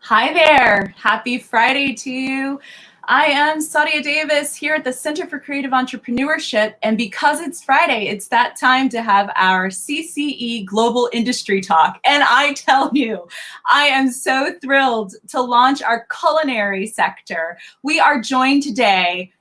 Hi there. Happy Friday to you. I am Sadia Davis here at the Center for Creative Entrepreneurship, and because it's Friday, it's that time to have our CCE Global Industry Talk. And I tell you, I am so thrilled to launch our culinary sector. We are joined today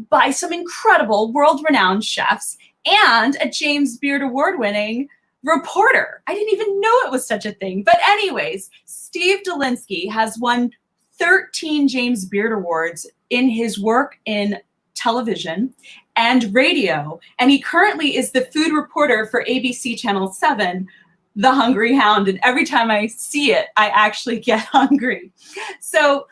by some incredible world-renowned chefs and a James Beard Award-winning reporter. I didn't even know it was such a thing. But anyways, Steve Dolinsky has won 13 James Beard Awards in his work in television and radio. And he currently is the food reporter for ABC Channel 7, The Hungry Hound. And every time I see it, I actually get hungry. So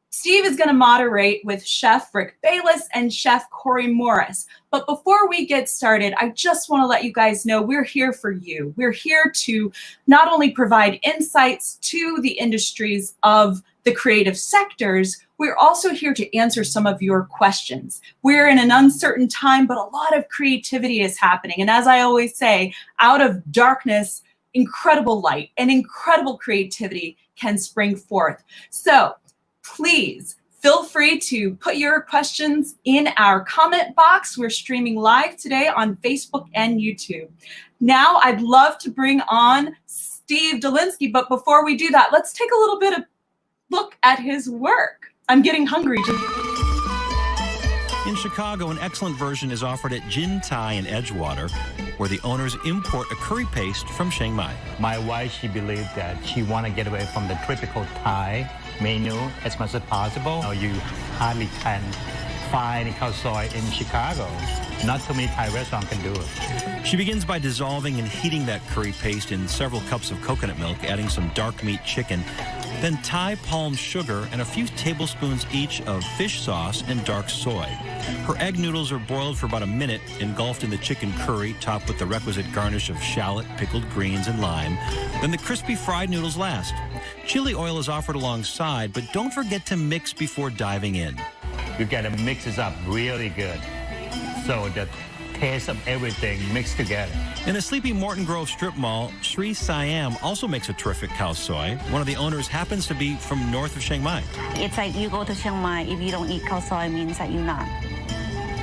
Steve is going to moderate with Chef Rick Bayless and Chef Corey Morris. But before we get started, I just want to let you guys know we're here for you. We're here to not only provide insights to the industries of the creative sectors, we're also here to answer some of your questions. We're in an uncertain time, but a lot of creativity is happening. And as I always say, out of darkness, incredible light and incredible creativity can spring forth. So please feel free to put your questions in our comment box. We're streaming live today on Facebook and YouTube. Now I'd love to bring on Steve Dolinsky, but before we do that, let's take a little bit of look at his work. I'm getting hungry. In Chicago, an excellent version is offered at Jin Thai in Edgewater, where the owners import a curry paste from Chiang Mai. My wife, she believed that she want to get away from the typical Thai menu as much as possible. You hardly can find khao soi in Chicago. Not too many Thai restaurants can do it. She begins by dissolving and heating that curry paste in several cups of coconut milk, adding some dark meat chicken, then Thai palm sugar and a few tablespoons each of fish sauce and dark soy. Her egg noodles are boiled for about a minute, engulfed in the chicken curry, topped with the requisite garnish of shallot, pickled greens, and lime. Then the crispy fried noodles last. Chili oil is offered alongside, but don't forget to mix before diving in. You gotta mix it up really good, so the taste of everything mixed together. In the sleepy Morton Grove strip mall, Sri Siam also makes a terrific khao soi. One of the owners happens to be from north of Chiang Mai. It's like you go to Chiang Mai, if you don't eat khao soi, it means that you're not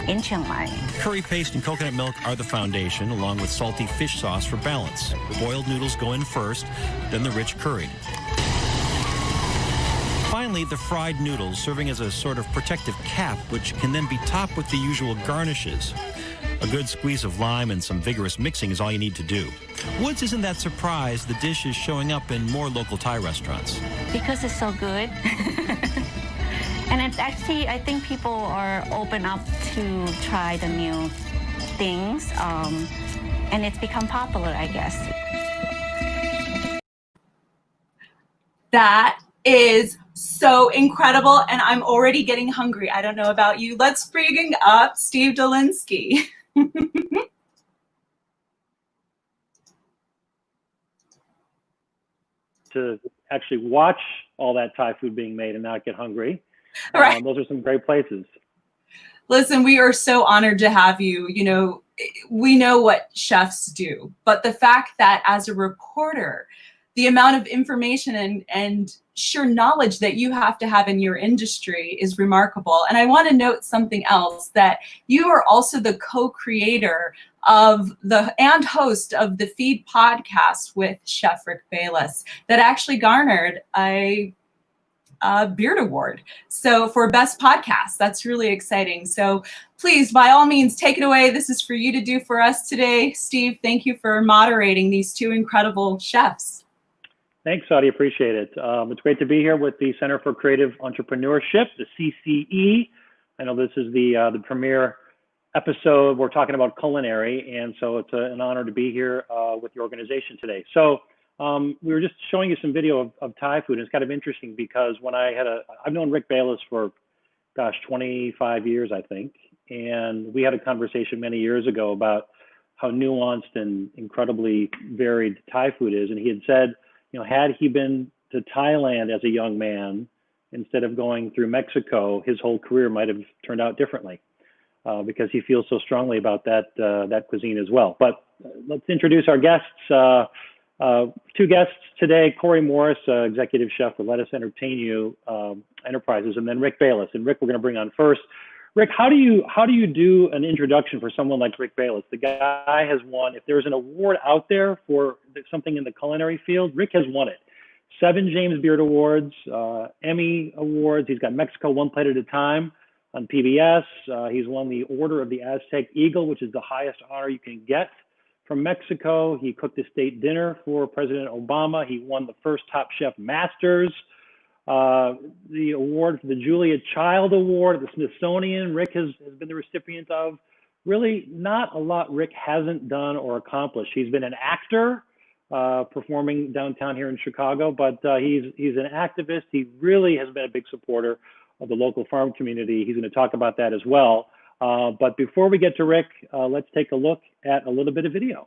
in Chiang Mai. Curry paste and coconut milk are the foundation, along with salty fish sauce for balance. Boiled noodles go in first, then the rich curry. Finally, the fried noodles, serving as a sort of protective cap, which can then be topped with the usual garnishes. A good squeeze of lime and some vigorous mixing is all you need to do. Woods isn't that surprised the dish is showing up in more local Thai restaurants. Because it's so good. And it's actually, I think people are open up to try the new things. And it's become popular, I guess. That is so incredible, and I'm already getting hungry. I don't know about you. Let's bring up Steve Dolinsky. To actually watch all that Thai food being made and not get hungry. Right. Those are some great places. Listen, we are so honored to have you. You know, we know what chefs do, but the fact that as a reporter, the amount of information and sheer knowledge that you have to have in your industry is remarkable. And I want to note something else, that you are also the co-creator of and host of the Feed podcast with Chef Rick Bayless that actually garnered a Beard Award. So for Best Podcast, that's really exciting. So please, by all means, take it away. This is for you to do for us today. Steve, thank you for moderating these two incredible chefs. Thanks, Saudi. Appreciate it. It's great to be here with the Center for Creative Entrepreneurship, the CCE. I know this is the premiere episode. We're talking about culinary, and so it's an honor to be here with the organization today. So we were just showing you some video of Thai food, and it's kind of interesting because when I've known Rick Bayless for, 25 years, I think, and we had a conversation many years ago about how nuanced and incredibly varied Thai food is, and he had said, had he been to Thailand as a young man instead of going through Mexico, his whole career might have turned out differently because he feels so strongly about that cuisine as well. But let's introduce our guests. Two guests today, Corey Morris, executive chef for Let Us Entertain You Enterprises, and then Rick Bayless. And Rick, we're going to bring on first. Rick, how do you do an introduction for someone like Rick Bayless? The guy has won. If there's an award out there for something in the culinary field, Rick has won it. 7 James Beard Awards, Emmy Awards. He's got Mexico One Plate at a Time on PBS. He's won the Order of the Aztec Eagle, which is the highest honor you can get from Mexico. He cooked a state dinner for President Obama. He won the first Top Chef Masters. The award for the Julia Child Award at the Smithsonian, Rick has been the recipient of. Really not a lot Rick hasn't done or accomplished. He's been an actor, performing downtown here in Chicago, but he's an activist. He really has been a big supporter of the local farm community. He's going to talk about that as well. But before we get to Rick, let's take a look at a little bit of video.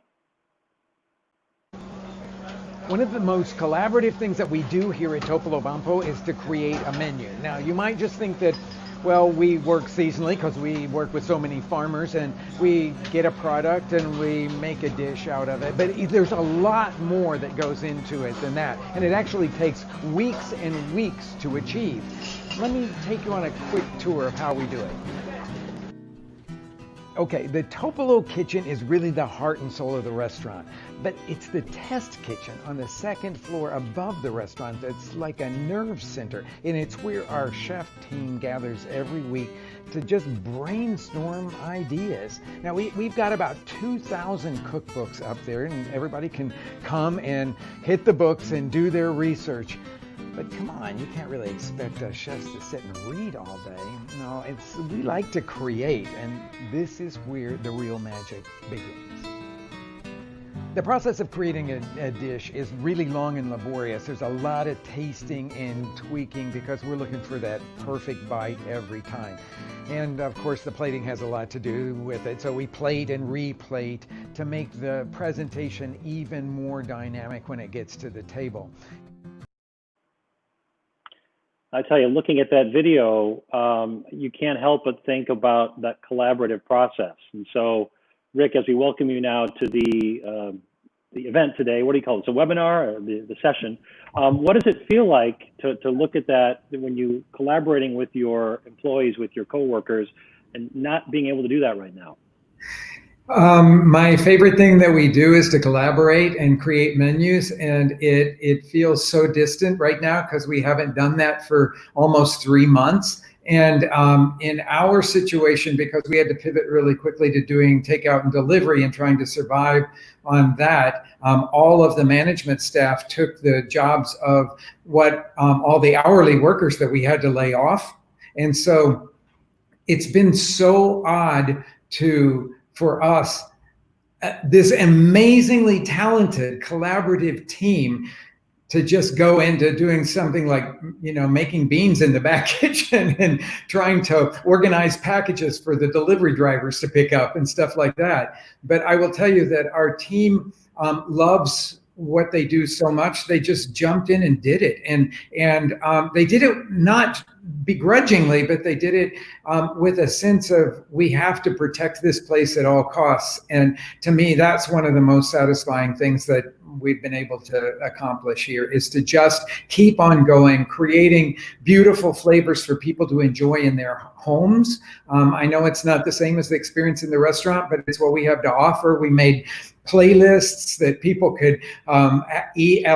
One of the most collaborative things that we do here at Topolobampo is to create a menu. Now, you might just think that, well, we work seasonally because we work with so many farmers and we get a product and we make a dish out of it. But there's a lot more that goes into it than that. And it actually takes weeks and weeks to achieve. Let me take you on a quick tour of how we do it. Okay, the Topolo kitchen is really the heart and soul of the restaurant, but it's the test kitchen on the second floor above the restaurant that's like a nerve center, and it's where our chef team gathers every week to just brainstorm ideas. Now, we've got about 2,000 cookbooks up there, and everybody can come and hit the books and do their research. But come on, you can't really expect us chefs to sit and read all day. No, we like to create, and this is where the real magic begins. The process of creating a dish is really long and laborious. There's a lot of tasting and tweaking because we're looking for that perfect bite every time. And of course, the plating has a lot to do with it. So we plate and replate to make the presentation even more dynamic when it gets to the table. I tell you, looking at that video, you can't help but think about that collaborative process. And so, Rick, as we welcome you now to the event today, what do you call it? It's a webinar, or the session. What does it feel like to look at that when you collaborating with your employees, with your coworkers, and not being able to do that right now? My favorite thing that we do is to collaborate and create menus, and it feels so distant right now because we haven't done that for almost 3 months. And in our situation, because we had to pivot really quickly to doing takeout and delivery and trying to survive on that, all of the management staff took the jobs of what all the hourly workers that we had to lay off. And so it's been so odd for us, this amazingly talented collaborative team, to just go into doing something like, making beans in the back kitchen and trying to organize packages for the delivery drivers to pick up and stuff like that. But I will tell you that our team loves what they do so much. They just jumped in and did it, and they did it not begrudgingly, but they did it with a sense of, we have to protect this place at all costs. And to me, that's one of the most satisfying things that we've been able to accomplish here, is to just keep on going, creating beautiful flavors for people to enjoy in their homes. I know it's not the same as the experience in the restaurant, but it's what we have to offer. We made playlists that people could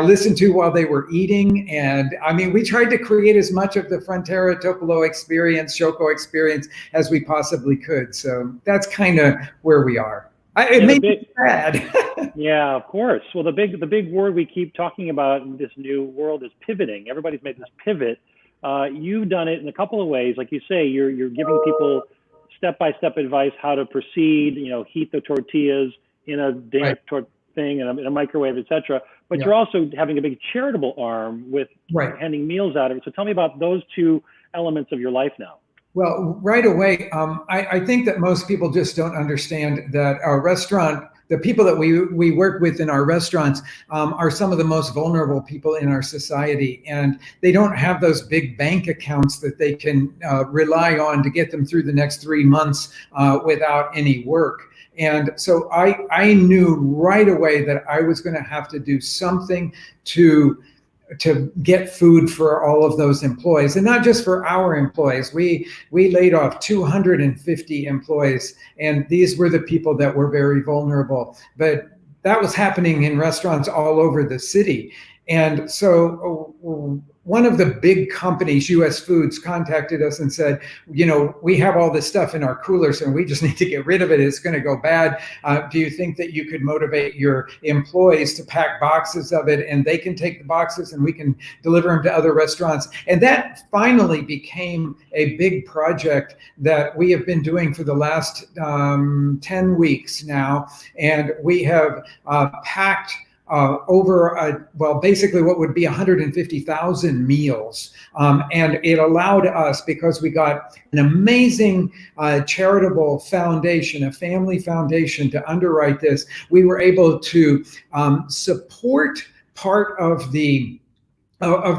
listen to while they were eating. And I mean, we tried to create as much of the Frontera Topolo experience, Shoko experience, as we possibly could. So that's kind of where we are. It made me sad. Yeah, of course. Well, the big word we keep talking about in this new world is pivoting. Everybody's made this pivot. You've done it in a couple of ways. Like you say, you're giving people step-by-step advice how to proceed, heat the tortillas in a damp thing, in a microwave, etc. But you're also having a big charitable arm with handing meals out of it. So tell me about those two elements of your life now. Well, right away, I think that most people just don't understand that our restaurant the people that we work with in our restaurants are some of the most vulnerable people in our society, and they don't have those big bank accounts that they can rely on to get them through the next 3 months without any work. And so I knew right away that I was going to have to do something to get food for all of those employees, and not just for our employees. We laid off 250 employees, and these were the people that were very vulnerable. But that was happening in restaurants all over the city. And so one of the big companies, US Foods, contacted us and said, we have all this stuff in our coolers and we just need to get rid of it. It's going to go bad. Do you think that you could motivate your employees to pack boxes of it, and they can take the boxes and we can deliver them to other restaurants? And that finally became a big project that we have been doing for the last 10 weeks now. And we have packed basically what would be 150,000 meals. And it allowed us, because we got an amazing charitable foundation, a family foundation, to underwrite this, we were able to support part of the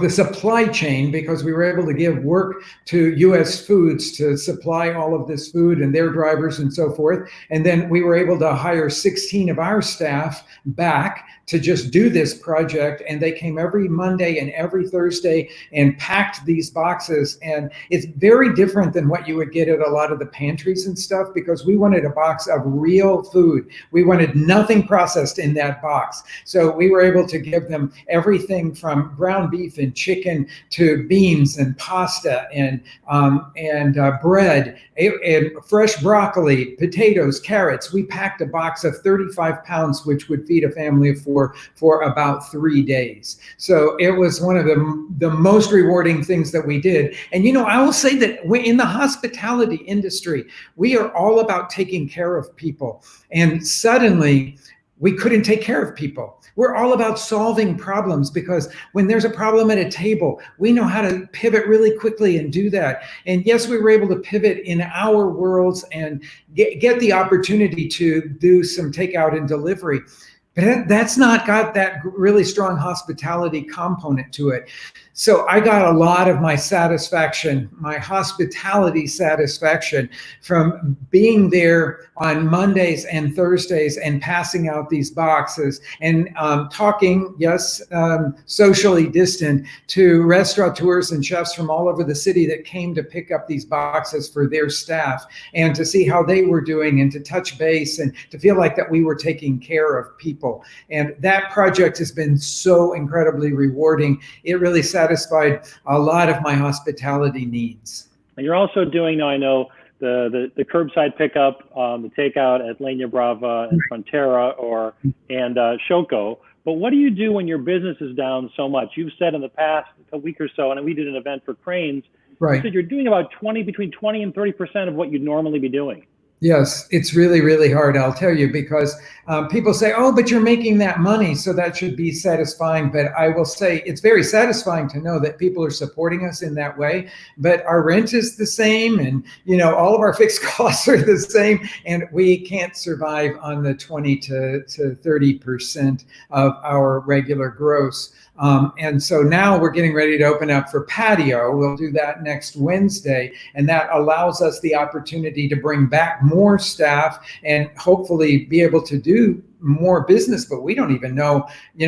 supply chain, because we were able to give work to US Foods to supply all of this food and their drivers and so forth. And then we were able to hire 16 of our staff back to just do this project. And they came every Monday and every Thursday and packed these boxes. And it's very different than what you would get at a lot of the pantries and stuff, because we wanted a box of real food. We wanted nothing processed in that box. So we were able to give them everything from ground beef and chicken to beans and pasta and bread, and fresh broccoli, potatoes, carrots. We packed a box of 35 pounds, which would feed a family of 4 for about 3 days. So it was one of the most rewarding things that we did. And I will say that in the hospitality industry, we are all about taking care of people. And suddenly we couldn't take care of people. We're all about solving problems, because when there's a problem at a table, we know how to pivot really quickly and do that. And yes, we were able to pivot in our worlds and get the opportunity to do some takeout and delivery. But that's not got that really strong hospitality component to it. So I got a lot of my satisfaction, my hospitality satisfaction, from being there on Mondays and Thursdays and passing out these boxes and talking, socially distant, to restaurateurs and chefs from all over the city that came to pick up these boxes for their staff, and to see how they were doing and to touch base and to feel like that we were taking care of people. And that project has been so incredibly rewarding. It really satisfied a lot of my hospitality needs. And you're also doing now, I know, the curbside pickup, the takeout at Lenya Brava and Frontera and Shoko. But what do you do when your business is down so much? You've said in the past a week or so, and we did an event for Cranes, you said you're doing about between 20 and 30% of what you'd normally be doing. Yes, it's really, really hard, I'll tell you, because people say, oh, but you're making that money, so that should be satisfying. But I will say it's very satisfying to know that people are supporting us in that way. But our rent is the same, and all of our fixed costs are the same, and we can't survive on the 20 to 30% of our regular gross. And so now we're getting ready to open up for patio. We'll do that next Wednesday, and that allows us the opportunity to bring back more staff and hopefully be able to do more business. But we don't even know,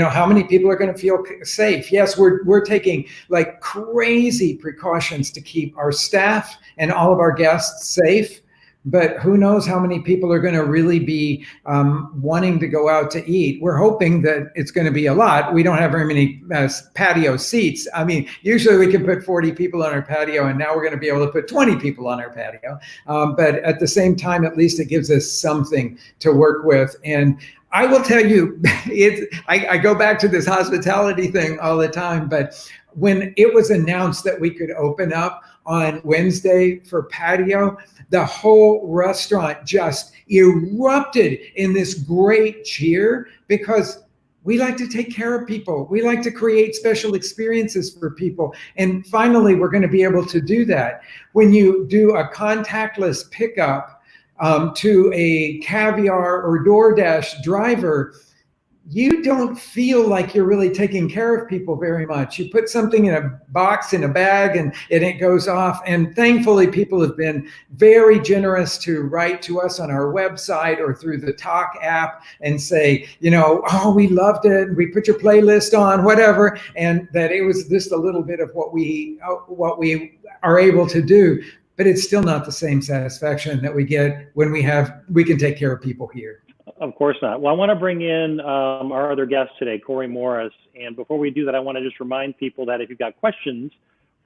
how many people are going to feel safe. Yes, we're taking like crazy precautions to keep our staff and all of our guests safe. But who knows how many people are going to really be wanting to go out to eat. We're hoping that it's going to be a lot. We don't have very many patio seats. I mean, usually we can put 40 people on our patio, and now we're going to be able to put 20 people on our patio. But at the same time, at least it gives us something to work with. And I will tell you, I go back to this hospitality thing all the time, but when it was announced that we could open up on Wednesday for patio, the whole restaurant just erupted in this great cheer, because we like to take care of people. We like to create special experiences for people. And finally, we're going to be able to do that. When you do a contactless pickup, to a caviar or DoorDash driver, you don't feel like you're really taking care of people very much. You put something in a box, in a bag, and it goes off. And thankfully, people have been very generous to write to us on our website or through the Talk app and say, oh, we loved it. We put your playlist on, whatever. And that it was just a little bit of what we are able to do. But it's still not the same satisfaction that we get when we can take care of people here. Of course not. Well, I want to bring in our other guest today, Corey Morris. And before we do that, I want to just remind people that if you've got questions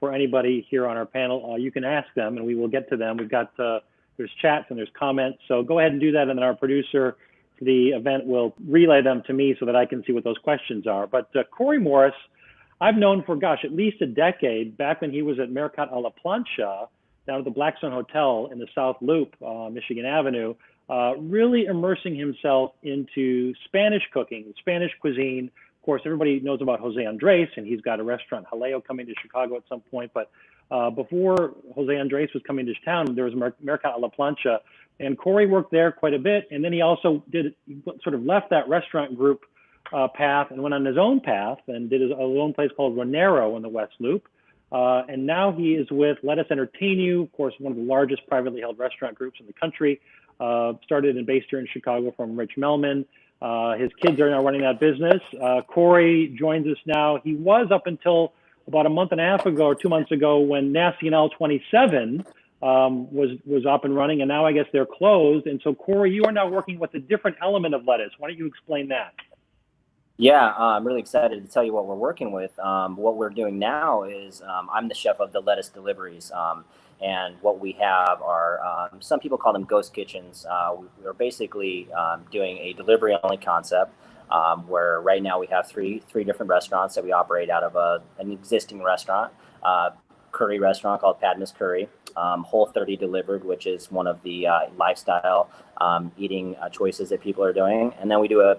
for anybody here on our panel, you can ask them and we will get to them. We've got, there's chats and there's comments. So go ahead and do that. And then our producer for the event will relay them to me so that I can see what those questions are. But Corey Morris, I've known for, at least a decade, back when he was at Mercat a la Plancha down at the Blackstone Hotel in the South Loop, Michigan Avenue. Really immersing himself into Spanish cooking, Spanish cuisine. Of course, everybody knows about Jose Andres, and he's got a restaurant, Jaleo, coming to Chicago at some point. But before Jose Andres was coming to town, there was Mercat a la Plancha, and Corey worked there quite a bit. And then he also sort of left that restaurant group path and went on his own path and did his own place called Ronero in the West Loop. And now he is with Let Us Entertain You, of course, one of the largest privately held restaurant groups in the country. Started and based here in Chicago from Rich Melman. His kids are now running that business. Corey joins us now. He was up until about a month and a half ago or 2 months ago when Nacional 27 was up and running, and now I guess they're closed. And so, Corey, you are now working with a different element of Lettuce. Why don't you explain that? Yeah, I'm really excited to tell you what we're working with. What we're doing now is I'm the chef of the Lettuce Deliveries. And what we have are, some people call them ghost kitchens. We're basically doing a delivery-only concept where right now we have three different restaurants that we operate out of an existing restaurant, curry restaurant called Padma's Curry, Whole30 Delivered, which is one of the lifestyle eating choices that people are doing. And then we do a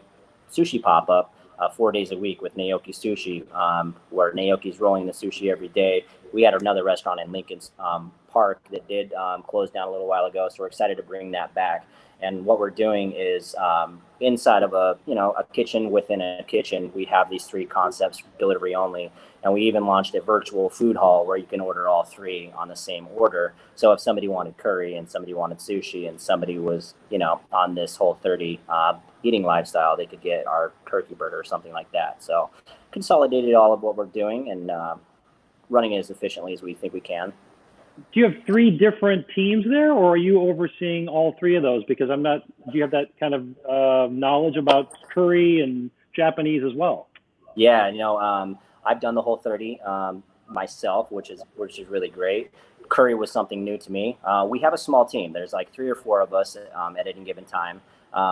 sushi pop-up 4 days a week with Naoki Sushi, where Naoki's rolling the sushi every day. We had another restaurant in Lincoln's Park that did close down a little while ago, so we're excited to bring that back. And what we're doing is inside of a kitchen within a kitchen, we have these three concepts, delivery only. And we even launched a virtual food hall where you can order all three on the same order. So if somebody wanted curry and somebody wanted sushi and somebody was, on this Whole30 eating lifestyle, they could get our turkey burger or something like that. So consolidated all of what we're doing and running it as efficiently as we think we can. Do you have three different teams there, or are you overseeing all three of those? Because do you have that kind of knowledge about curry and Japanese as well? Yeah, I've done the Whole30 myself, which is really great. Curry was something new to me. We have a small team. There's like 3 or 4 of us at any given time.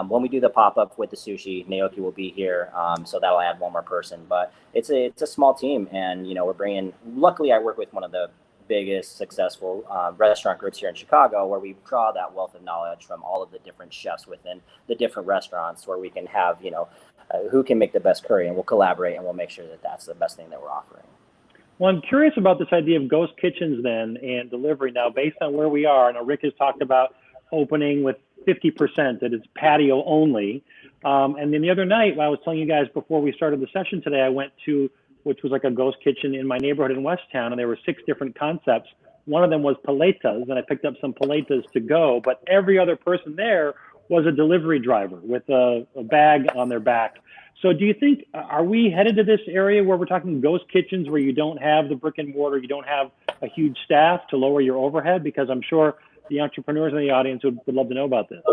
When we do the pop-up with the sushi, Naoki will be here, so that'll add one more person. But it's a small team, and we're bringing. Luckily, I work with one of the biggest successful restaurant groups here in Chicago, where we draw that wealth of knowledge from all of the different chefs within the different restaurants, where we can have who can make the best curry, and we'll collaborate and we'll make sure that that's the best thing that we're offering. Well, I'm curious about this idea of ghost kitchens then and delivery. Now, based on where we are, I know Rick has talked about opening with 50% that it's patio only. And then the other night, I was telling you guys before we started the session today, I went to, which was like a ghost kitchen in my neighborhood in Westtown, and there were 6 different concepts. One of them was paletas, and I picked up some paletas to go, but every other person there was a delivery driver with a bag on their back. So do you think, are we headed to this area where we're talking ghost kitchens where you don't have the brick and mortar, you don't have a huge staff to lower your overhead? Because I'm sure the entrepreneurs in the audience would love to know about this.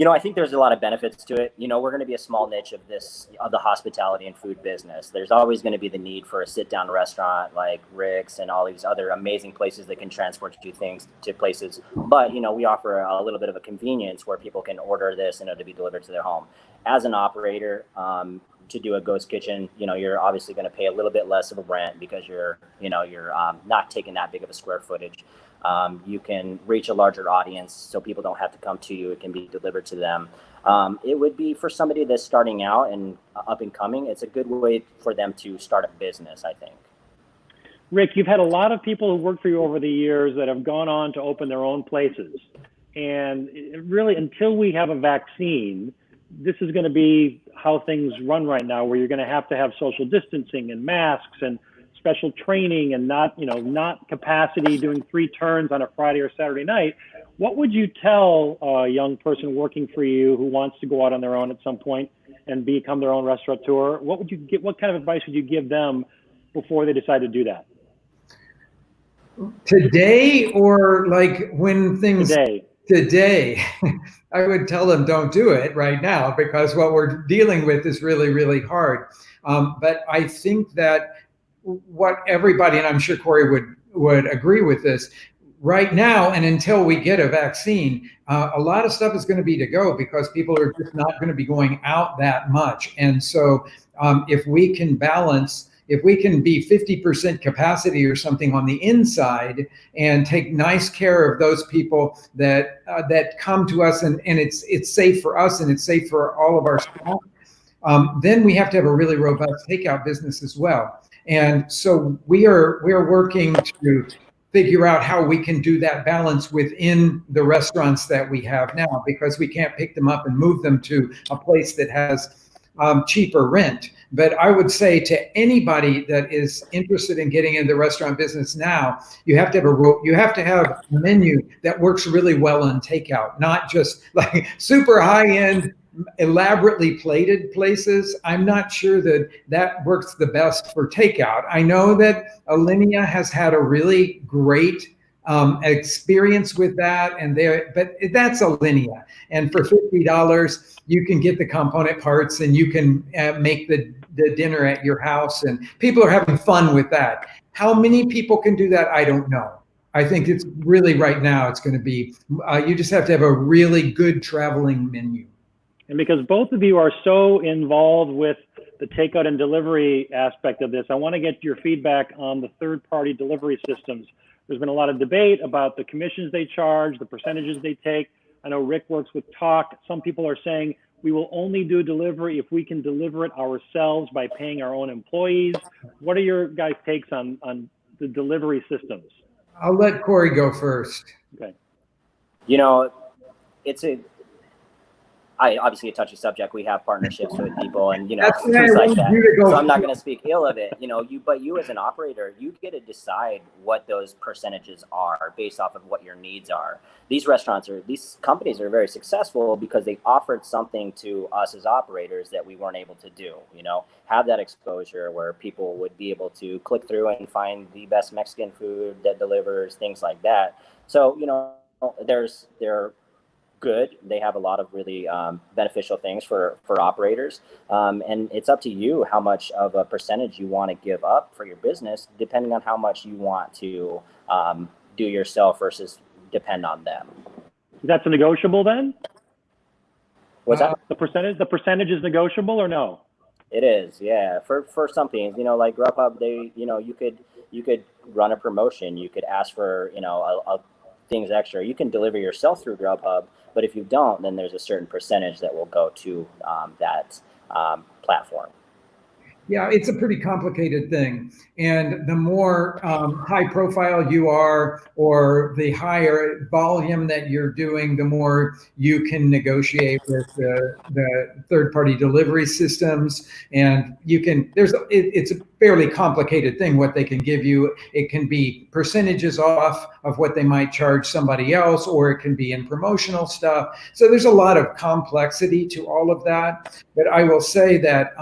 I think there's a lot of benefits to it. We're going to be a small niche of the hospitality and food business. There's always going to be the need for a sit-down restaurant like Rick's and all these other amazing places that can transport you things to places. But, we offer a little bit of a convenience where people can order this and it'll be delivered to their home. As an operator, to do a ghost kitchen, you're obviously going to pay a little bit less of a rent because you're not taking that big of a square footage. You can reach a larger audience so people don't have to come to you. It can be delivered to them. It would be for somebody that's starting out and up and coming. It's a good way for them to start a business, I think. Rick, you've had a lot of people who worked for you over the years that have gone on to open their own places. And really, until we have a vaccine, this is going to be how things run right now, where you're going to have social distancing and masks and special training and not capacity doing 3 turns on a Friday or Saturday night. What would you tell a young person working for you who wants to go out on their own at some point and become their own restaurateur? What kind of advice would you give them before they decide to do that? Today, or like when things today, I would tell them don't do it right now, because what we're dealing with is really, really hard. But I think that what everybody, and I'm sure Corey would agree with this, right now and until we get a vaccine, a lot of stuff is going to be to go, because people are just not going to be going out that much. And so if we can be 50% capacity or something on the inside and take nice care of those people that come to us, and it's safe for us and it's safe for all of our staff, then we have to have a really robust takeout business as well. And so we are working to figure out how we can do that balance within the restaurants that we have now, because we can't pick them up and move them to a place that has cheaper rent. But I would say to anybody that is interested in getting into the restaurant business now, you have to have a menu that works really well on takeout, not just like super high-end, elaborately plated places. I'm not sure that works the best for takeout. I know that Alinea has had a really great experience with that, but that's Alinea. And for $50, you can get the component parts and you can make the dinner at your house, and people are having fun with that. How many people can do that? I don't know. I think it's really, right now, it's going to be, you just have to have a really good traveling menu. And because both of you are so involved with the takeout and delivery aspect of this, I want to get your feedback on the third-party delivery systems. There's been a lot of debate about the commissions they charge, the percentages they take. I know Rick works with Talk. Some people are saying we will only do delivery if we can deliver it ourselves by paying our own employees. What are your guys' takes on the delivery systems? I'll let Corey go first. Okay. It's obviously a touchy subject. We have partnerships with people and, things like that. So I'm not going to speak ill of it, but you as an operator, you get to decide what those percentages are based off of what your needs are. These companies are very successful because they offered something to us as operators that we weren't able to do, have that exposure where people would be able to click through and find the best Mexican food that delivers, things like that. So, they're good. They have a lot of really beneficial things for operators. And it's up to you how much of a percentage you want to give up for your business, depending on how much you want to do yourself versus depend on them. That's a negotiable then? What's that? The percentage is negotiable or no? It is, yeah. For some things, like Grubhub, you could run a promotion. You could ask for, things extra. You can deliver yourself through Grubhub, but if you don't, then there's a certain percentage that will go to that platform. Yeah, it's a pretty complicated thing. And the more high profile you are, or the higher volume that you're doing, the more you can negotiate with the third-party delivery systems. And it's a fairly complicated thing what they can give you. It can be percentages off of what they might charge somebody else, or it can be in promotional stuff. So there's a lot of complexity to all of that. But I will say that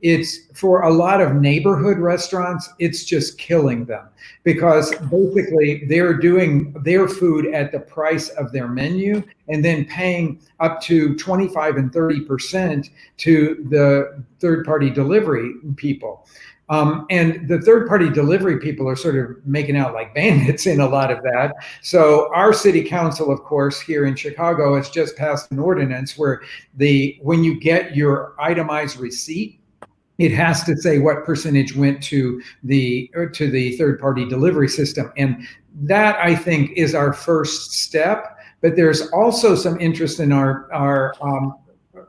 it's, for a lot of neighborhood restaurants, it's just killing them, because basically they're doing their food at the price of their menu and then paying up to 25 and 30% to the third-party delivery people. And the third-party delivery people are sort of making out like bandits in a lot of that. So our city council, of course, here in Chicago has just passed an ordinance where when you get your itemized receipt, it has to say what percentage went to the third-party delivery system. And that, I think, is our first step. But there's also some interest in our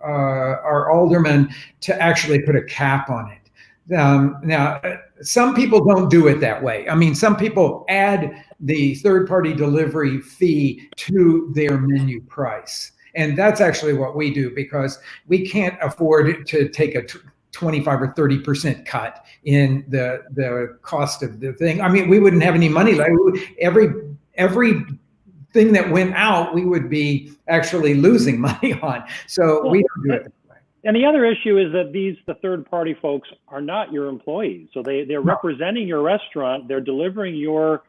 aldermen to actually put a cap on it. Now, some people don't do it that way. I mean, some people add the third-party delivery fee to their menu price. And that's actually what we do, because we can't afford to take a 25 or 30% cut in the cost of the thing. I mean, we wouldn't have any money. Like every thing that went out, we would be actually losing money on. So we don't do it. And the other issue is that the third-party folks are not your employees. So they're representing your restaurant. They're delivering your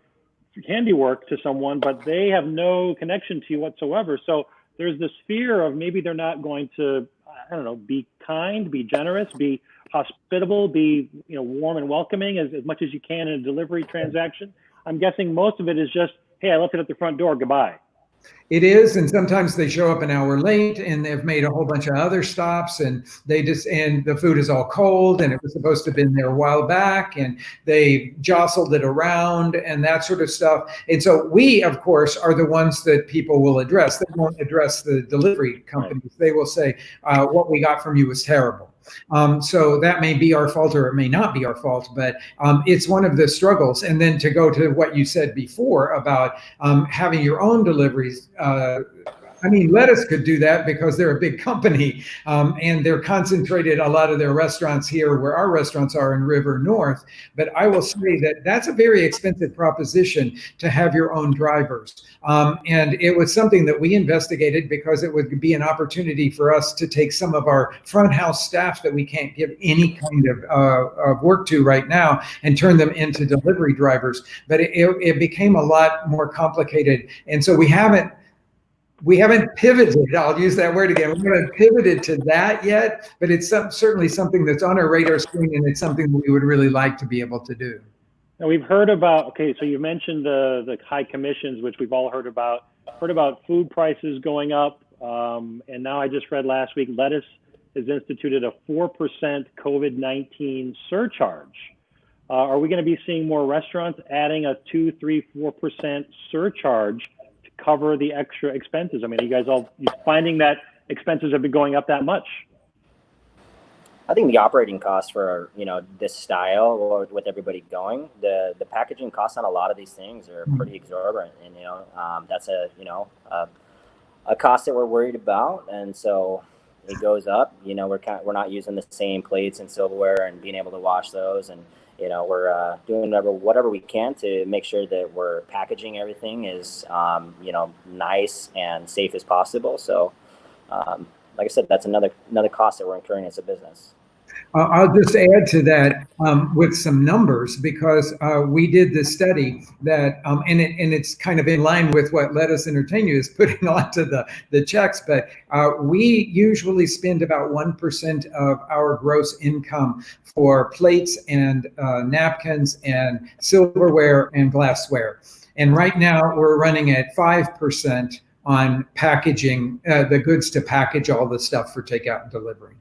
handiwork to someone, but they have no connection to you whatsoever. So there's this fear of maybe they're not going to, I don't know, be kind, be generous, be hospitable, be warm and welcoming as much as you can in a delivery transaction. I'm guessing most of it is just, hey, I left it at the front door, goodbye. It is, and sometimes they show up an hour late and they've made a whole bunch of other stops, and and the food is all cold and it was supposed to have been there a while back, and they jostled it around and that sort of stuff. And so we, of course, are the ones that people will address. They won't address the delivery companies. They will say, what we got from you was terrible. So that may be our fault or it may not be our fault, but it's one of the struggles. And then to go to what you said before about having your own deliveries, I mean, Lettuce could do that because they're a big company, and they're concentrated a lot of their restaurants here where our restaurants are in River North. But I will say that that's a very expensive proposition to have your own drivers. And it was something that we investigated because it would be an opportunity for us to take some of our front house staff that we can't give any kind of work to right now and turn them into delivery drivers. But it became a lot more complicated. And so we haven't pivoted, I'll use that word again, we haven't pivoted to that yet, but it's certainly something that's on our radar screen, and it's something that we would really like to be able to do. Now we've heard about, okay, so you mentioned the high commissions, which we've all heard about food prices going up, and now I just read last week, Lettuce has instituted a 4% COVID-19 surcharge. Are we gonna be seeing more restaurants adding a 2, 3, 4% surcharge cover the extra expenses? I mean, are you guys you finding that expenses have been going up that much? I think the operating costs for this style, or with everybody going, the packaging costs on a lot of these things are pretty exorbitant, and that's a cost that we're worried about, and so it goes up. We're not using the same plates and silverware and being able to wash those, and we're doing whatever we can to make sure that we're packaging everything as nice and safe as possible. So, like I said, that's another cost that we're incurring as a business. I'll just add to that with some numbers, because we did this study that, and it's kind of in line with what Lettuce Entertain You is putting onto the checks, but we usually spend about 1% of our gross income for plates and napkins and silverware and glassware. And right now we're running at 5% on packaging, the goods to package all the stuff for takeout and delivery.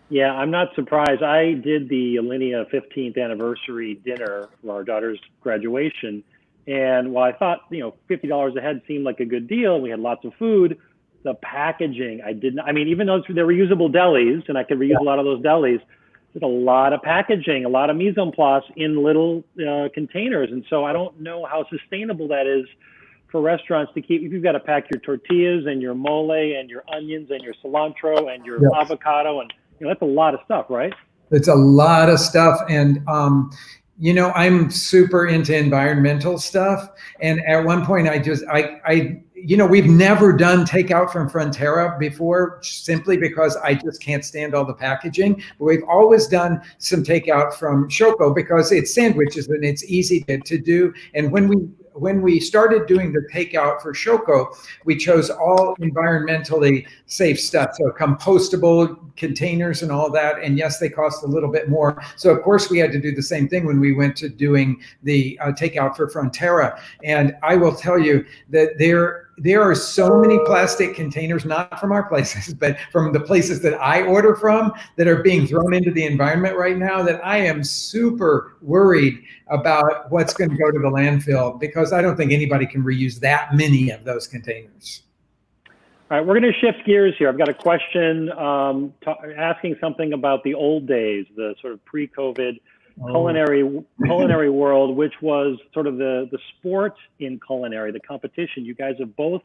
Yeah, I'm not surprised. I did the Alinea 15th anniversary dinner for our daughter's graduation. And while I thought, $50 a head seemed like a good deal, we had lots of food, the packaging, even though they were reusable delis, and I could reuse a lot of those delis, there's a lot of packaging, a lot of mise en place in little containers. And so I don't know how sustainable that is for restaurants to keep. If you've got to pack your tortillas and your mole and your onions and your cilantro and your avocado, and that's a lot of stuff, right? It's a lot of stuff. And, I'm super into environmental stuff. And at one point we've never done takeout from Frontera before, simply because I just can't stand all the packaging. But we've always done some takeout from Shoko because it's sandwiches and it's easy to do. And when we started doing the takeout for Shoko, we chose all environmentally safe stuff. So compostable containers and all that. And yes, they cost a little bit more. So of course we had to do the same thing when we went to doing the takeout for Frontera. And I will tell you that there are so many plastic containers, not from our places, but from the places that I order from, that are being thrown into the environment right now, that I am super worried about what's going to go to the landfill, because I don't think anybody can reuse that many of those containers. All right, we're going to shift gears here. I've got a question asking something about the old days, the sort of pre-COVID culinary world, which was sort of the sport in culinary, the competition. You guys have both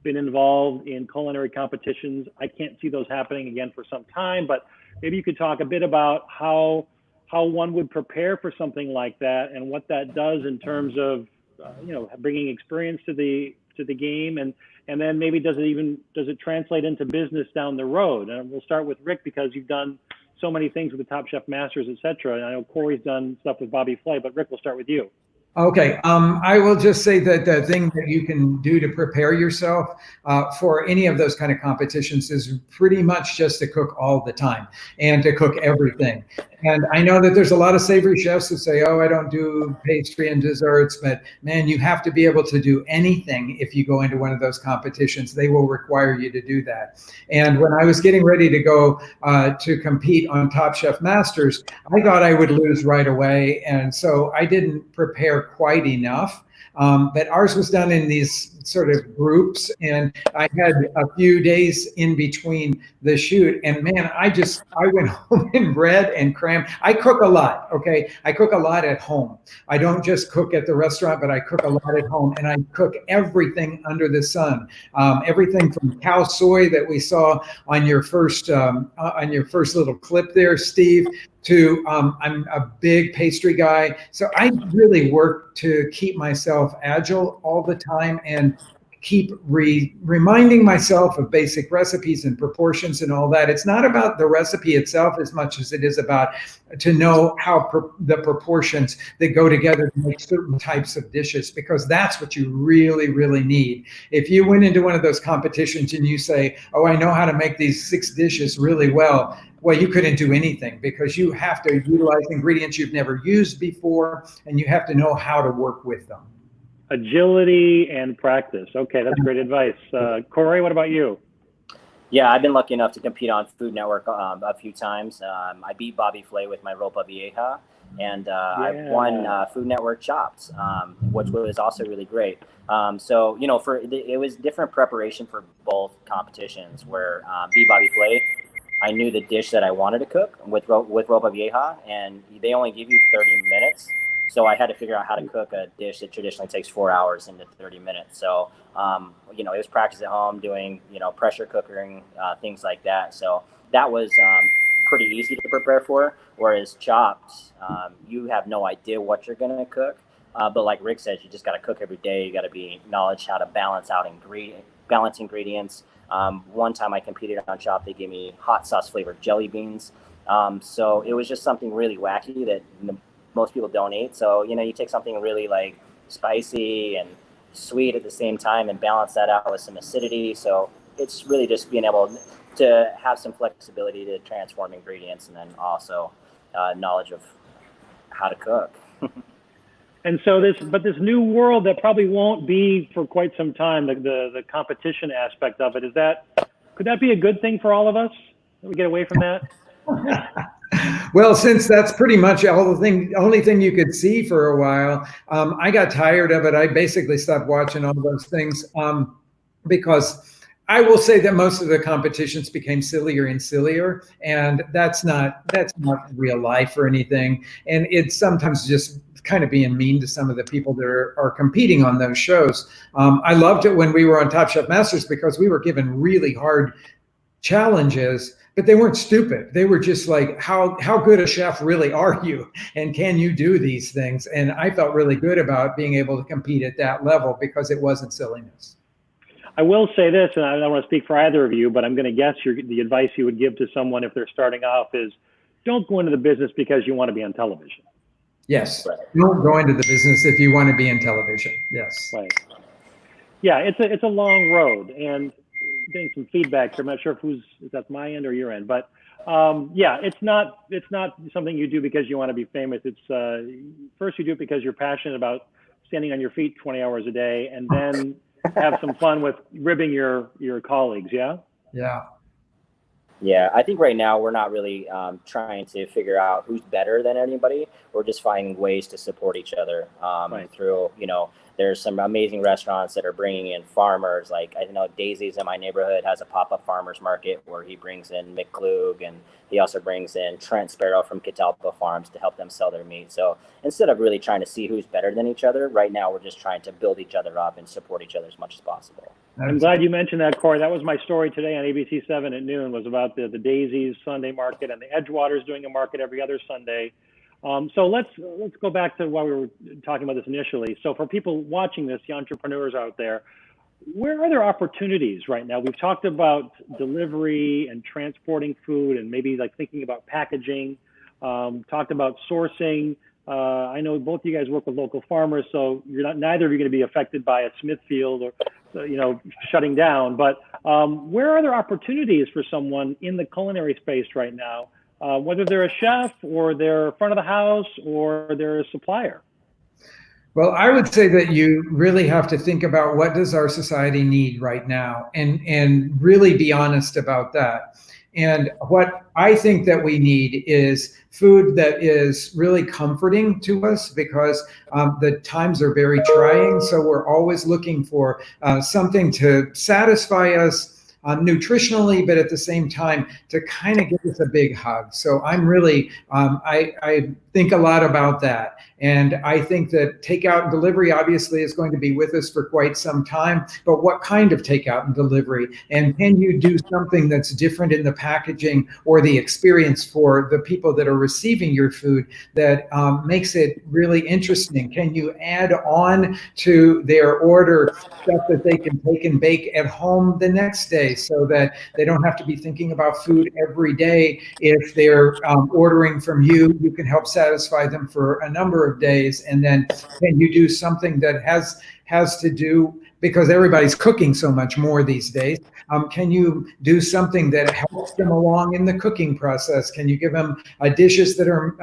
been involved in culinary competitions. I can't see those happening again for some time, but maybe you could talk a bit about how one would prepare for something like that and what that does in terms of bringing experience to the game, and then maybe does it translate into business down the road? And we'll start with Rick, because you've done so many things with the Top Chef Masters, etc. And I know Corey's done stuff with Bobby Flay, but Rick, we'll start with you. Okay, I will just say that the thing that you can do to prepare yourself for any of those kind of competitions is pretty much just to cook all the time and to cook everything. And I know that there's a lot of savory chefs who say, oh, I don't do pastry and desserts, but man, you have to be able to do anything if you go into one of those competitions. They will require you to do that. And when I was getting ready to go to compete on Top Chef Masters, I thought I would lose right away. And so I didn't prepare quite enough. But ours was done in these sort of groups, and I had a few days in between the shoot, and man, I went home and read and crammed. I cook a lot, okay? I cook a lot at home. I don't just cook at the restaurant, but I cook a lot at home, and I cook everything under the sun. Everything from cow soy that we saw on your first little clip there, Steve, to I'm a big pastry guy. So I really work to keep myself agile all the time and keep reminding myself of basic recipes and proportions and all that. It's not about the recipe itself as much as it is about to know how the proportions that go together to make certain types of dishes, because that's what you really, really need. If you went into one of those competitions and you say, oh, I know how to make these 6 dishes really well, you couldn't do anything, because you have to utilize ingredients you've never used before, and you have to know how to work with them. Agility and practice. Okay, that's great advice. Corey, what about you? Yeah, I've been lucky enough to compete on Food Network a few times. I beat Bobby Flay with my Ropa Vieja, and I won Food Network Chopped, which was also really great. So, it was different preparation for both competitions. Where beat Bobby Flay, I knew the dish that I wanted to cook with Ropa Vieja, and they only give you 30 minutes. So I had to figure out how to cook a dish that traditionally takes 4 hours into 30 minutes. So, it was practice at home doing, pressure cooking, things like that. So that was pretty easy to prepare for. Whereas Chopped, you have no idea what you're going to cook. But like Rick says, you just got to cook every day. You got to be knowledge how to balance ingredients. One time I competed on Chopped, they gave me hot sauce flavored jelly beans. So it was just something really wacky that most people don't eat. So, you take something really like spicy and sweet at the same time and balance that out with some acidity. So it's really just being able to have some flexibility to transform ingredients, and then also knowledge of how to cook. And so this new world that probably won't be for quite some time, the competition aspect of it, could that be a good thing for all of us? That we get away from that? Well, since that's pretty much only thing you could see for a while, I got tired of it. I basically stopped watching all those things because I will say that most of the competitions became sillier and sillier, and that's not real life or anything. And it's sometimes just kind of being mean to some of the people that are competing on those shows. I loved it when we were on Top Chef Masters, because we were given really hard challenges, but they weren't stupid. They were just like, how good a chef really are you? And can you do these things? And I felt really good about being able to compete at that level, because it wasn't silliness. I will say this, and I don't want to speak for either of you, but I'm going to guess the advice you would give to someone if they're starting off is, don't go into the business because you want to be on television. Yes. Right. Don't go into the business if you want to be in television. Yes. Right. Yeah, it's a long road, and getting some feedback here. I'm not sure if that's my end or your end, but it's not something you do because you want to be famous. It's first you do it because you're passionate about standing on your feet 20 hours a day, and then have some fun with ribbing your colleagues. Yeah. Yeah. Yeah, I think right now we're not really trying to figure out who's better than anybody. We're just finding ways to support each other through, There's some amazing restaurants that are bringing in farmers. Like I know Daisy's in my neighborhood has a pop-up farmers market where he brings in McClug, and he also brings in Trent Sparrow from Catalpa Farms to help them sell their meat. So instead of really trying to see who's better than each other, right now we're just trying to build each other up and support each other as much as possible. I'm glad you mentioned that, Corey. That was my story today on ABC 7 at noon, was about the Daisy's Sunday market, and the Edgewater's doing a market every other Sunday. So let's go back to why we were talking about this initially. So for people watching this, the entrepreneurs out there, where are there opportunities right now? We've talked about delivery and transporting food and maybe like thinking about packaging, talked about sourcing. I know both of you guys work with local farmers, so neither of you are going to be affected by a Smithfield or shutting down. But where are there opportunities for someone in the culinary space right now, whether they're a chef or they're front of the house or they're a supplier? Well, I would say that you really have to think about what does our society need right now, and really be honest about that. And what I think that we need is food that is really comforting to us, because the times are very trying. So we're always looking for something to satisfy us nutritionally, but at the same time to kind of give us a big hug. So I'm really, I think a lot about that. And I think that takeout and delivery obviously is going to be with us for quite some time, but what kind of takeout and delivery? And can you do something that's different in the packaging or the experience for the people that are receiving your food that makes it really interesting? Can you add on to their order stuff that they can take and bake at home the next day, so that they don't have to be thinking about food every day? If they're ordering from you, you can help satisfy them for a number of days. And then can you do something that has to do, because everybody's cooking so much more these days, can you do something that helps them along in the cooking process? Can you give them dishes that are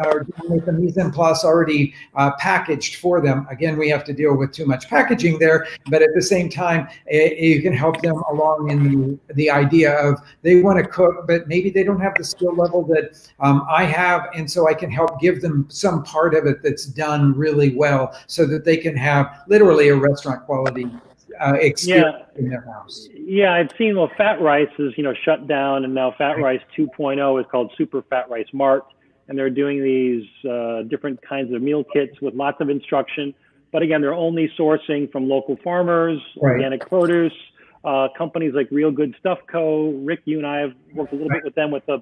with the mise en place already packaged for them? Again, we have to deal with too much packaging there, but at the same time, you can help them along in the idea of they want to cook, but maybe they don't have the skill level that I have, and so I can help give them some part of it that's done really well, so that they can have literally a restaurant quality experience in their house. Yeah, I've seen, well, Fat Rice is, shut down, and now Fat Rice 2.0 is called Super Fat Rice Mart, and they're doing these different kinds of meal kits with lots of instruction. But again, they're only sourcing from local farmers, organic produce, companies like Real Good Stuff Co. Rick, you and I have worked a little bit with them with the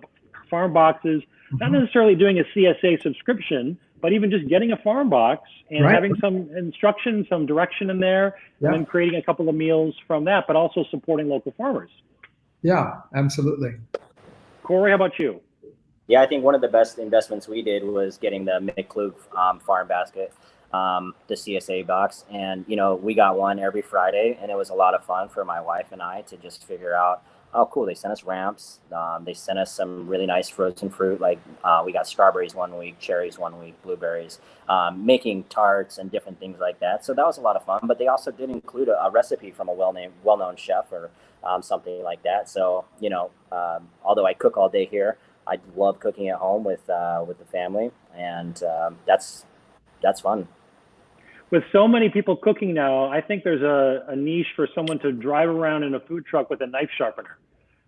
farm boxes, not necessarily doing a CSA subscription, but even just getting a farm box and having some instruction, some direction in there, and then creating a couple of meals from that, but also supporting local farmers. Yeah, absolutely. Corey, how about you? Yeah, I think one of the best investments we did was getting the McClug farm basket, the CSA box. And, we got one every Friday, and it was a lot of fun for my wife and I to just figure out, oh, cool, they sent us ramps. They sent us some really nice frozen fruit. Like we got strawberries one week, cherries one week, blueberries, making tarts and different things like that. So that was a lot of fun. But they also did include a recipe from a well-known chef or something like that. So, although I cook all day here, I love cooking at home with the family. And that's fun. With so many people cooking now, I think there's a niche for someone to drive around in a food truck with a knife sharpener.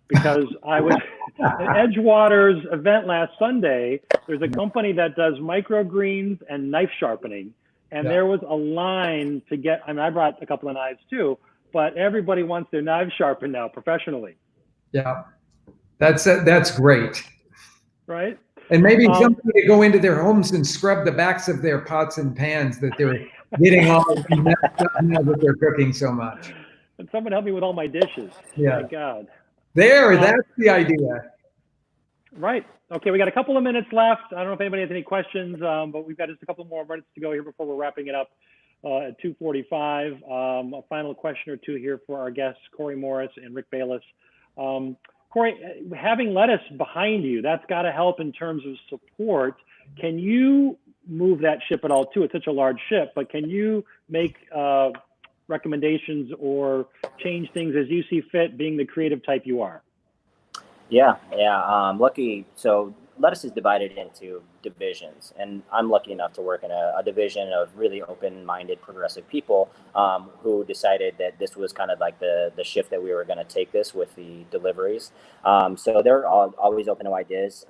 Because I was at Edgewater's event last Sunday. There's a company that does microgreens and knife sharpening. And there was a line to get, I brought a couple of knives too, but everybody wants their knives sharpened now professionally. Yeah, that's great. Right? And maybe somebody to go into their homes and scrub the backs of their pots and pans that they're getting all messed up now that they're cooking so much. And someone help me with all my dishes. Yeah. My God. That's the idea. Right. Okay, we got a couple of minutes left. I don't know if anybody has any questions, but we've got just a couple more minutes to go here before we're wrapping it up at 2:45. A final question or two here for our guests, Corey Morris and Rick Bayless. Corey, having lettuce behind you, that's got to help in terms of support. Can you move that ship at all too? It's such a large ship, but can you make recommendations or change things as you see fit, being the creative type you are? Yeah. Lucky. So lettuce is divided into divisions, and I'm lucky enough to work in a division of really open-minded, progressive people who decided that this was kind of like the shift that we were going to take this with the deliveries. So they're always open to ideas.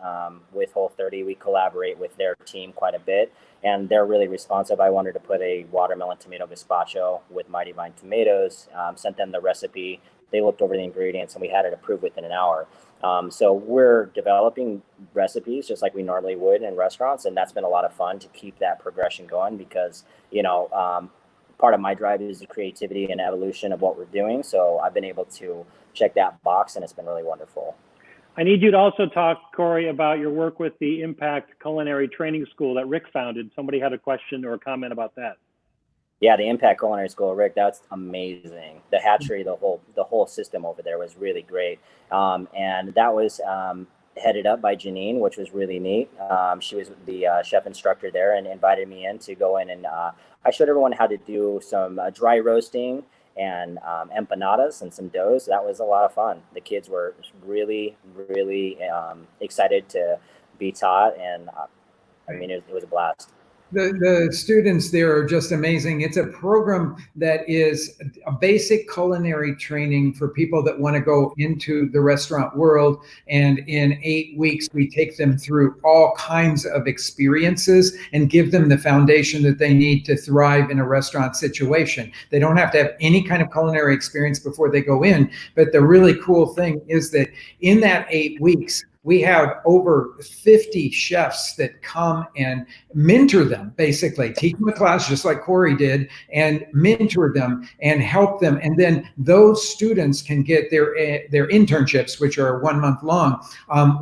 With Whole30, we collaborate with their team quite a bit, and they're really responsive. I wanted to put a watermelon tomato gazpacho with Mighty Vine tomatoes, sent them the recipe. They looked over the ingredients, and we had it approved within an hour. So we're developing recipes just like we normally would in restaurants, and that's been a lot of fun to keep that progression going because, part of my drive is the creativity and evolution of what we're doing. So I've been able to check that box, and it's been really wonderful. I need you to also talk, Corey, about your work with the Impact Culinary Training School that Rick founded. Somebody had a question or a comment about that. Yeah, the Impact Culinary School, Rick, that's amazing. The hatchery, the whole system over there was really great. And that was headed up by Janine, which was really neat. She was the chef instructor there and invited me in to go in, and I showed everyone how to do some dry roasting and empanadas and some doughs. That was a lot of fun. The kids were really, really excited to be taught, and it was a blast. The students there are just amazing. It's a program that is a basic culinary training for people that want to go into the restaurant world. And in 8 weeks, we take them through all kinds of experiences and give them the foundation that they need to thrive in a restaurant situation. They don't have to have any kind of culinary experience before they go in. But the really cool thing is that in that 8 weeks, we have over 50 chefs that come and mentor them, basically teach them a class just like Corey did and mentor them and help them. And then those students can get their internships, which are 1 month long,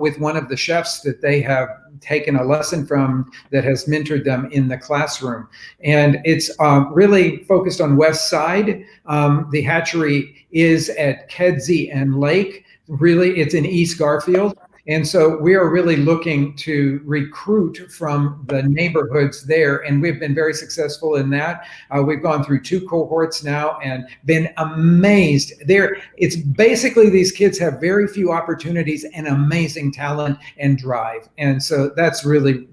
with one of the chefs that they have taken a lesson from that has mentored them in the classroom. And it's really focused on West Side. The hatchery is at Kedzie and Lake. Really, it's in East Garfield. And so we are really looking to recruit from the neighborhoods there, and we've been very successful in that. We've gone through 2 cohorts now and been amazed. It's basically these kids have very few opportunities and amazing talent and drive, and so it's really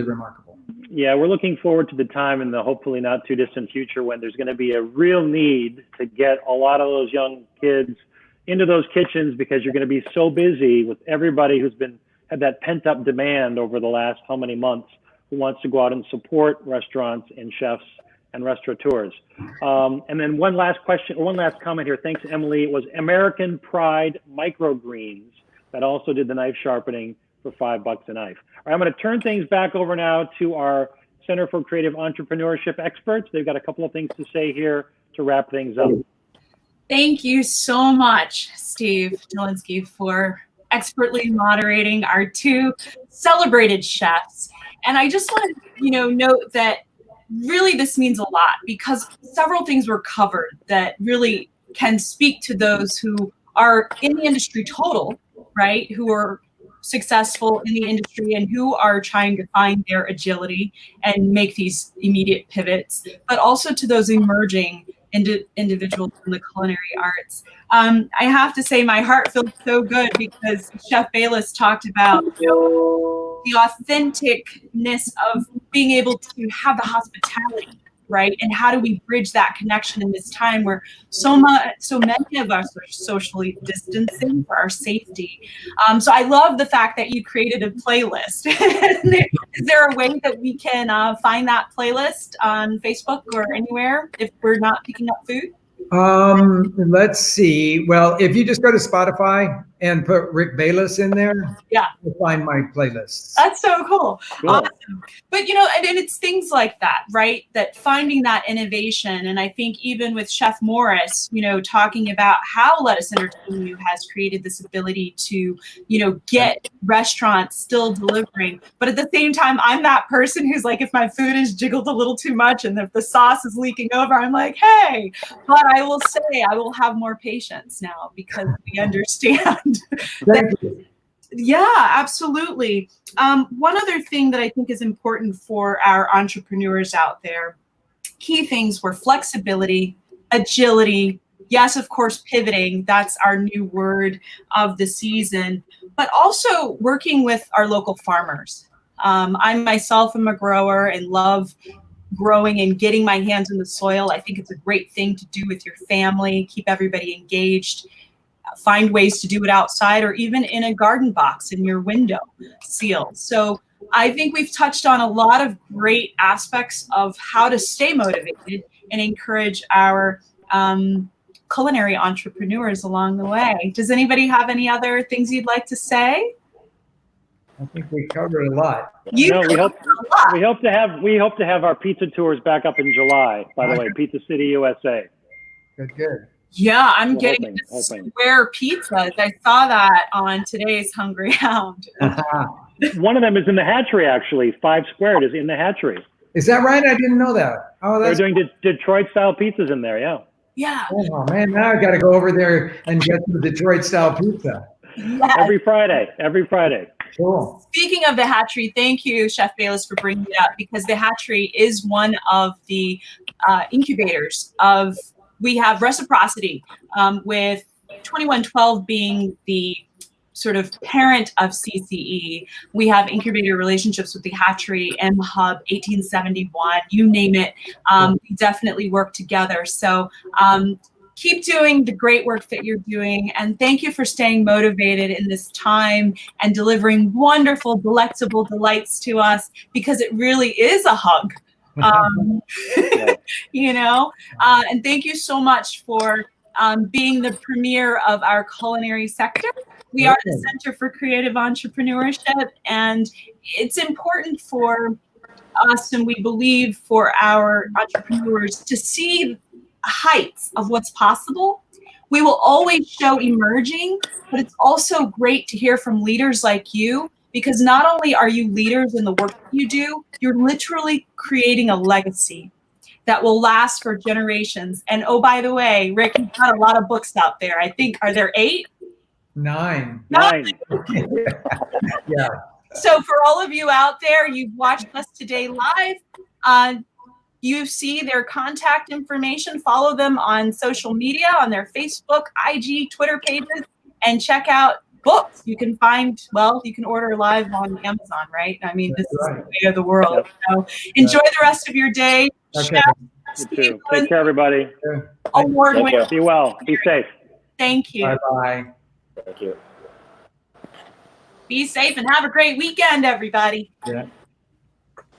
remarkable. Yeah, we're looking forward to the time in the hopefully not too distant future when there's going to be a real need to get a lot of those young kids into those kitchens, because you're going to be so busy with everybody who's had that pent up demand over the last how many months, who wants to go out and support restaurants and chefs and restaurateurs. And then one last comment here. Thanks, Emily. It was American Pride Microgreens that also did the knife sharpening for $5 a knife. All right, I'm going to turn things back over now to our Center for Creative Entrepreneurship experts. They've got a couple of things to say here to wrap things up. Thank you so much, Steve Dolinsky, for expertly moderating our 2 celebrated chefs. And I just want to, note that really this means a lot, because several things were covered that really can speak to those who are in the industry total, right? Who are successful in the industry and who are trying to find their agility and make these immediate pivots, but also to those emerging individuals in the culinary arts. I have to say my heart feels so good because Chef Bayless talked about the authenticness of being able to have the hospitality, right? And how do we bridge that connection in this time where so many of us are socially distancing for our safety? So I love the fact that you created a playlist. Is there a way that we can find that playlist on Facebook or anywhere if we're not picking up food? Let's see. Well, if you just go to Spotify and put Rick Bayless in there, yeah, you'll find my playlists. That's so cool. Awesome. But and it's things like that, right? That finding that innovation. And I think even with Chef Morris, talking about how Lettuce Entertainment has created this ability to, get restaurants still delivering. But at the same time, I'm that person who's like, if my food is jiggled a little too much and if the sauce is leaking over, I'm like, hey, but I will say I will have more patience now because we understand. Thank you. Yeah, absolutely. One other thing that I think is important for our entrepreneurs out there, key things were flexibility, agility, yes, of course, pivoting. That's our new word of the season. but also working with our local farmers. I myself am a grower and love growing and getting my hands in the soil. I think it's a great thing to do with your family, keep everybody engaged, find ways to do it outside or even in a garden box in your window seal. So I think we've touched on a lot of great aspects of how to stay motivated and encourage our culinary entrepreneurs along the way. Does anybody have any other things you'd like to say? I think we covered a lot. We hope to have our pizza tours back up in July. By the way, Pizza City, USA. Good. Yeah, I'm getting square pizzas. I saw that on today's Hungry Hound. One of them is in the hatchery, actually. 5 Squared is in the hatchery. Is that right? I didn't know that. Oh, they're doing Detroit-style pizzas in there. Yeah. Yeah. Oh man, now I got to go over there and get the Detroit-style pizza. Yes. Every Friday. Cool. Speaking of the hatchery, thank you, Chef Bayless, for bringing it up, because the hatchery is one of the incubators of. We have reciprocity with 2112 being the sort of parent of CCE. We have incubator relationships with the hatchery, M Hub, 1871, you name it. We definitely work together. So keep doing the great work that you're doing. And thank you for staying motivated in this time and delivering wonderful, delectable delights to us, because it really is a hug. And thank you so much for being the premier of our culinary sector. We are the Center for Creative Entrepreneurship, and it's important for us, and we believe for our entrepreneurs, to see heights of what's possible. We will always show emerging, but it's also great to hear from leaders like you, because not only are you leaders in the work that you do, you're literally creating a legacy that will last for generations. And oh, by the way, Rick, you've got a lot of books out there. I think, are there 8? 9. Yeah. So for all of you out there, you've watched us today live. You see their contact information. Follow them on social media, on their Facebook, IG, Twitter pages, and check out books. You can order live on Amazon, right? I mean, this is the way of the world. So enjoy the rest of your day. Okay. Steve, take care, everybody. Award-winning. Be well. Be safe. Thank you. Bye-bye. Thank you. Be safe and have a great weekend, everybody. Yeah.